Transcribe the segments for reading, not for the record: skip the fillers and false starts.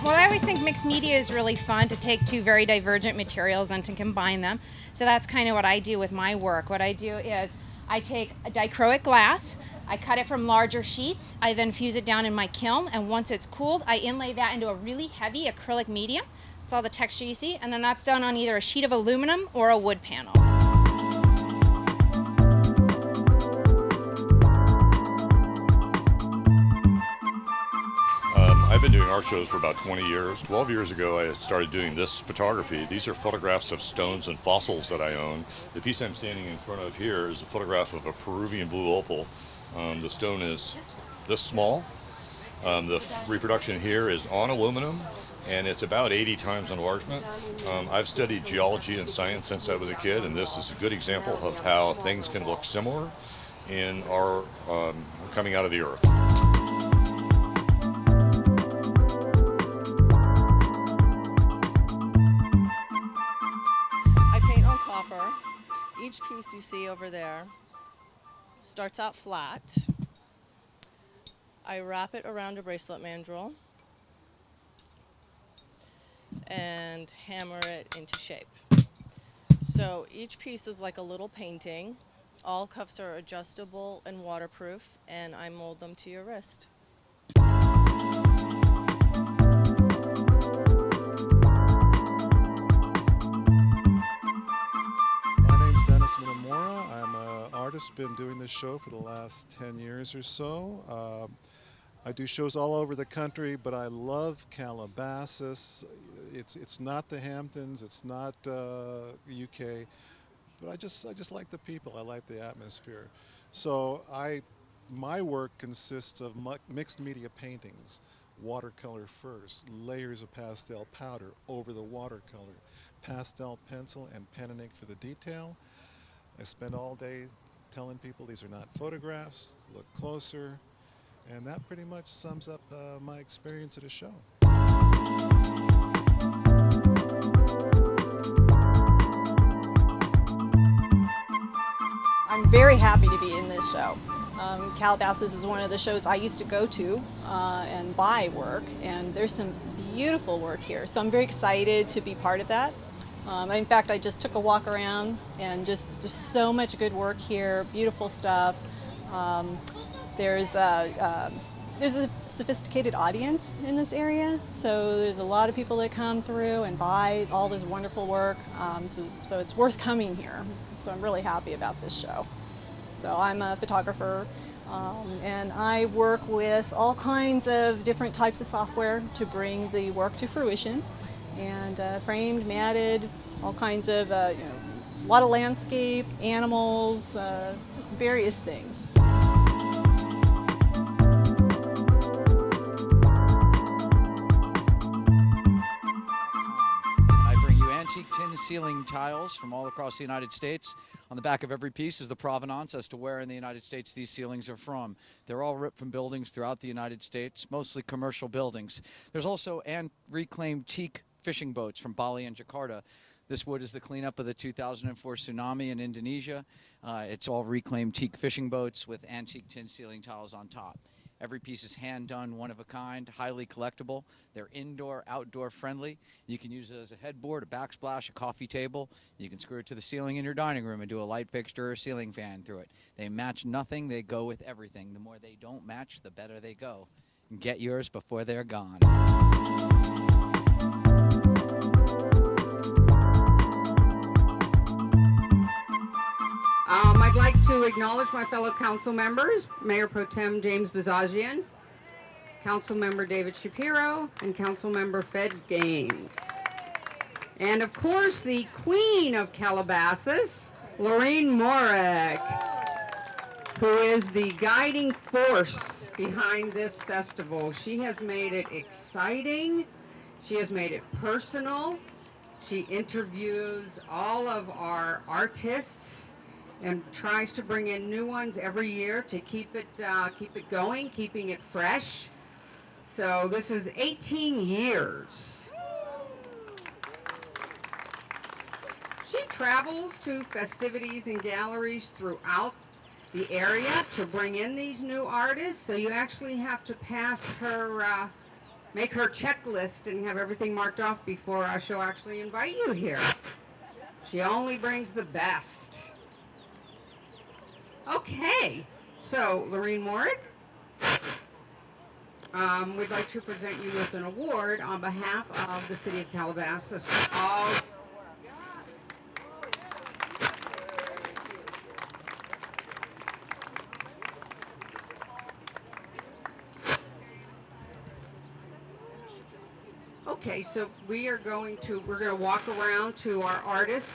Well, I always think mixed media is really fun to take two very divergent materials and to combine them. So that's kind of what I do with my work. What I do is I take a dichroic glass, I cut it from larger sheets, I then fuse it down in my kiln, and once it's cooled, I inlay that into a really heavy acrylic medium. That's all the texture you see, and then that's done on either a sheet of aluminum or a wood panel. I've been doing art shows for about 20 years. 12 years ago, I started doing this photography. These are photographs of stones and fossils that I own. The piece I'm standing in front of here is a photograph of a Peruvian blue opal. The stone is this small. The reproduction here is on aluminum, and it's about 80 times enlargement. I've studied geology and science since I was a kid, and this is a good example of how things can look similar in our coming out of the earth. Each piece you see over there starts out flat. I wrap it around a bracelet mandrel and hammer it into shape. So each piece is like a little painting. All cuffs are adjustable and waterproof, and I mold them to your wrist. I'm an artist, been doing this show for the last 10 years or so. I do shows all over the country, but I love Calabasas. It's not the Hamptons, it's not the UK, but I just like the people, I like the atmosphere. So my work consists of mixed media paintings, watercolor first, layers of pastel powder over the watercolor, pastel pencil and pen and ink for the detail. I spend all day telling people these are not photographs, look closer, and that pretty much sums up my experience at a show. I'm very happy to be in this show. Calabasas is one of the shows I used to go to and buy work, and there's some beautiful work here, so I'm very excited to be part of that. In fact, I just took a walk around, and just so much good work here, beautiful stuff. There's a sophisticated audience in this area, so there's a lot of people that come through and buy all this wonderful work, so it's worth coming here. So I'm really happy about this show. So I'm a photographer, and I work with all kinds of different types of software to bring the work to fruition. And framed, matted, all kinds of, a lot of landscape, animals, just various things. I bring you antique tin ceiling tiles from all across the United States. On the back of every piece is the provenance as to where in the United States these ceilings are from. They're all ripped from buildings throughout the United States, mostly commercial buildings. There's also reclaimed teak fishing boats from Bali and Jakarta. This wood is the cleanup of the 2004 tsunami in Indonesia. It's all reclaimed teak fishing boats with antique tin ceiling tiles on top. Every piece is hand done, one of a kind, highly collectible. They're indoor, outdoor friendly. You can use it as a headboard, a backsplash, a coffee table. You can screw it to the ceiling in your dining room and do a light fixture or ceiling fan through it. They match nothing, they go with everything. The more they don't match, the better they go. Get yours before they're gone. I'd like to acknowledge my fellow council members, Mayor Pro Tem James Bazagian, Council Member David Shapiro, and Council Member Fed Gaines. And of course, the Queen of Calabasas, Laurie Morgue, who is the guiding force behind this festival. She has made it exciting. She has made it personal. She interviews all of our artists and tries to bring in new ones every year to keep it going, keeping it fresh. So this is 18 years. She travels to festivities and galleries throughout the area to bring in these new artists. So you actually have to pass her make her checklist and have everything marked off before she'll actually invite you here. She only brings the best. Okay, so Laurie Morgue, we'd like to present you with an award on behalf of the City of Calabasas for all. Okay, so we're going to walk around to our artists.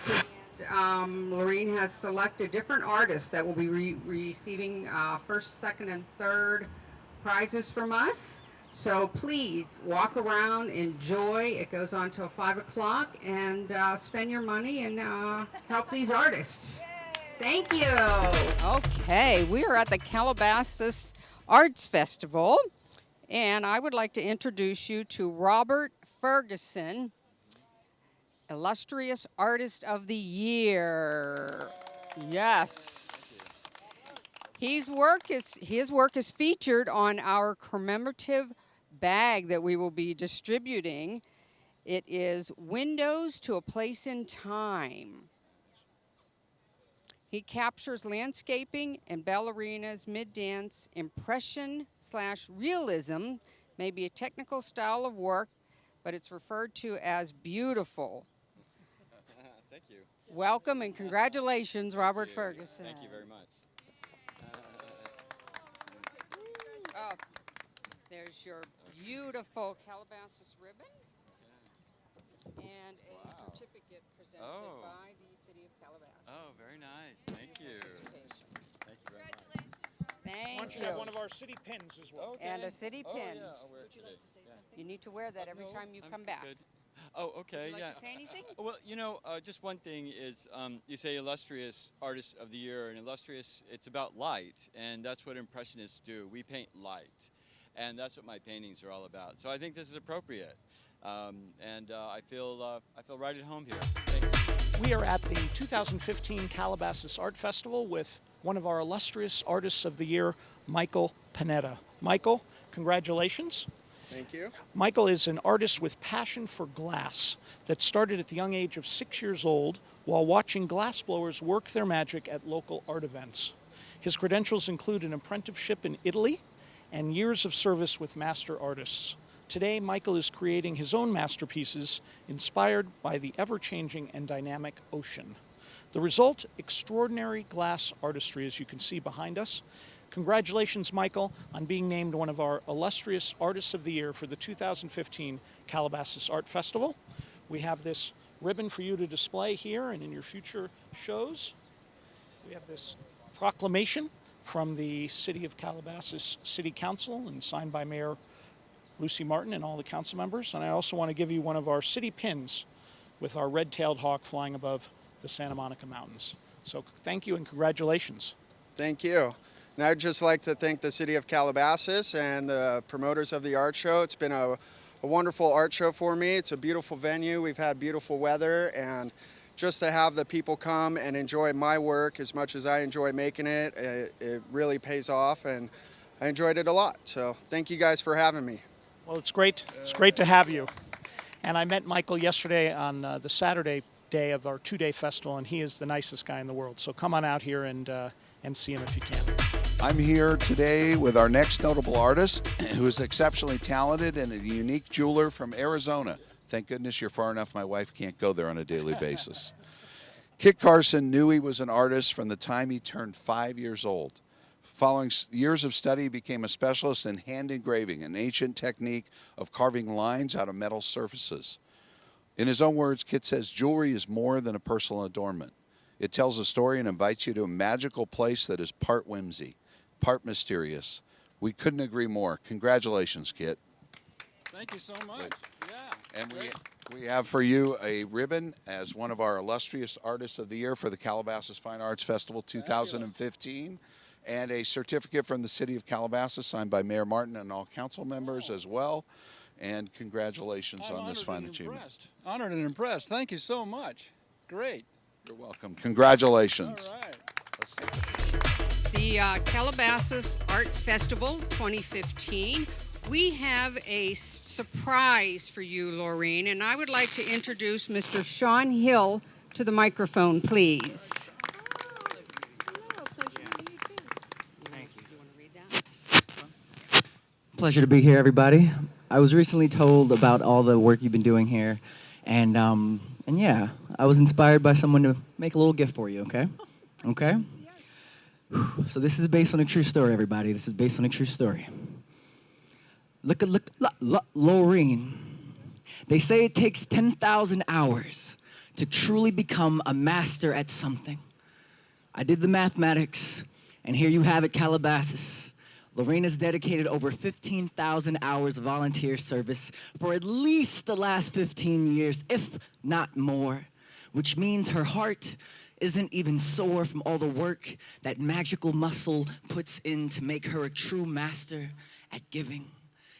Lorene has selected different artists that will be receiving first, second, and third prizes from us. So please walk around, enjoy. It goes on till 5 o'clock, and spend your money and help these artists. Thank you. Okay, we are at the Calabasas Arts Festival, and I would like to introduce you to Robert Ferguson, Illustrious Artist of the Year. Yes. His work is featured on our commemorative bag that we will be distributing. It is Windows to a Place in Time. He captures landscaping and ballerinas, mid-dance, impression/realism, may be a technical style of work, but it's referred to as beautiful. Thank you. Welcome and congratulations, Robert Ferguson. Thank you very much. Oh, there's your beautiful Calabasas ribbon and a certificate presented by the City of Calabasas. Oh, very nice. Thank you. Thank you very much. Thank Why don't you have one of our city pins as well? And a city pin. Yeah, I'll wear it today. You need to wear that every time you come back. Good. Oh, okay, Would you like to say anything? Well, just one thing is you say illustrious artist of the year, and illustrious, it's about light, and that's what Impressionists do. We paint light, and that's what my paintings are all about. So I think this is appropriate, and I feel right at home here. Thank you. We are at the 2015 Calabasas Art Festival with one of our illustrious artists of the year, Michael Panetta. Michael, congratulations. Thank you. Michael is an artist with passion for glass that started at the young age of 6 years old while watching glassblowers work their magic at local art events. His credentials include an apprenticeship in Italy and years of service with master artists. Today, Michael is creating his own masterpieces inspired by the ever-changing and dynamic ocean. The result, extraordinary glass artistry, as you can see behind us. Congratulations, Michael, on being named one of our illustrious artists of the year for the 2015 Calabasas Art Festival. We have this ribbon for you to display here and in your future shows. We have this proclamation from the City of Calabasas City Council and signed by Mayor Lucy Martin and all the council members. And I also want to give you one of our city pins with our red-tailed hawk flying above the Santa Monica Mountains. So thank you and congratulations. Thank you. And I'd just like to thank the City of Calabasas and the promoters of the art show. It's been a wonderful art show for me. It's a beautiful venue. We've had beautiful weather, and just to have the people come and enjoy my work as much as I enjoy making it, it really pays off, and I enjoyed it a lot. So thank you guys for having me. Well, it's great. It's great to have you. And I met Michael yesterday on the Saturday day of our two-day festival, and he is the nicest guy in the world. So come on out here and see him if you can. I'm here today with our next notable artist, who is exceptionally talented and a unique jeweler from Arizona. Thank goodness you're far enough my wife can't go there on a daily basis. Kit Carson knew he was an artist from the time he turned 5 years old. Following years of study, he became a specialist in hand engraving, an ancient technique of carving lines out of metal surfaces. In his own words, Kit says, "Jewelry is more than a personal adornment. It tells a story and invites you to a magical place that is part whimsy, part mysterious." We couldn't agree more. Congratulations, Kit. Thank you so much. Yeah. And we have for you a ribbon as one of our illustrious artists of the year for the Calabasas Fine Arts Festival 2015. And a certificate from the City of Calabasas signed by Mayor Martin and all council members as well. And congratulations on this fine achievement. Honored and impressed. Thank you so much. Great. You're welcome. Congratulations. All right. Let's take it. The Calabasas Art Festival 2015 We have a surprise for you, Laureen, and I would like to introduce Mr. Sean Hill to the microphone, please. Pleasure to be here, everybody. I was recently told about all the work you've been doing here, and yeah, I was inspired by someone to make a little gift for you. Okay, okay. So this is based on a true story, everybody. This is based on a true story. Look, Laureen. They say it takes 10,000 hours to truly become a master at something. I did the mathematics, and here you have it, Calabasas. Lorraine has dedicated over 15,000 hours of volunteer service for at least the last 15 years, if not more, which means her heart isn't even sore from all the work that magical muscle puts in to make her a true master at giving.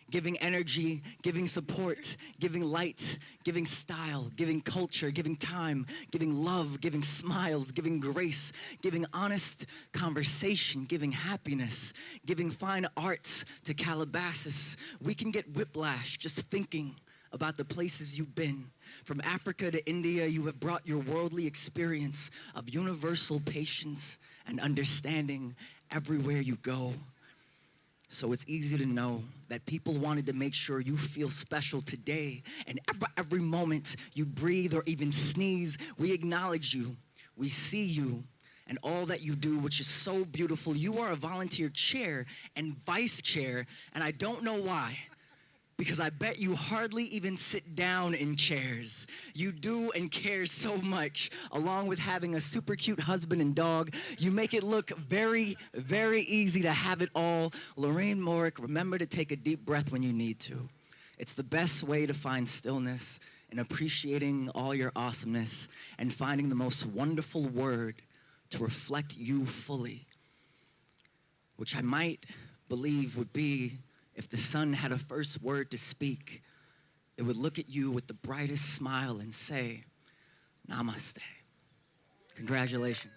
Giving energy, giving support, giving light, giving style, giving culture, giving time, giving love, giving smiles, giving grace, giving honest conversation, giving happiness, giving fine arts to Calabasas. We can get whiplash just thinking about the places you've been. From Africa to India, you have brought your worldly experience of universal patience and understanding everywhere you go. So it's easy to know that people wanted to make sure you feel special today, and every moment you breathe or even sneeze, we acknowledge you, we see you, and all that you do, which is so beautiful. You are a volunteer chair and vice chair, and I don't know why, because I bet you hardly even sit down in chairs. You do and care so much, along with having a super cute husband and dog. You make it look very, very easy to have it all. Laurie Morgue, remember to take a deep breath when you need to. It's the best way to find stillness and appreciating all your awesomeness and finding the most wonderful word to reflect you fully, which I might believe would be, if the sun had a first word to speak, it would look at you with the brightest smile and say, Namaste. Congratulations.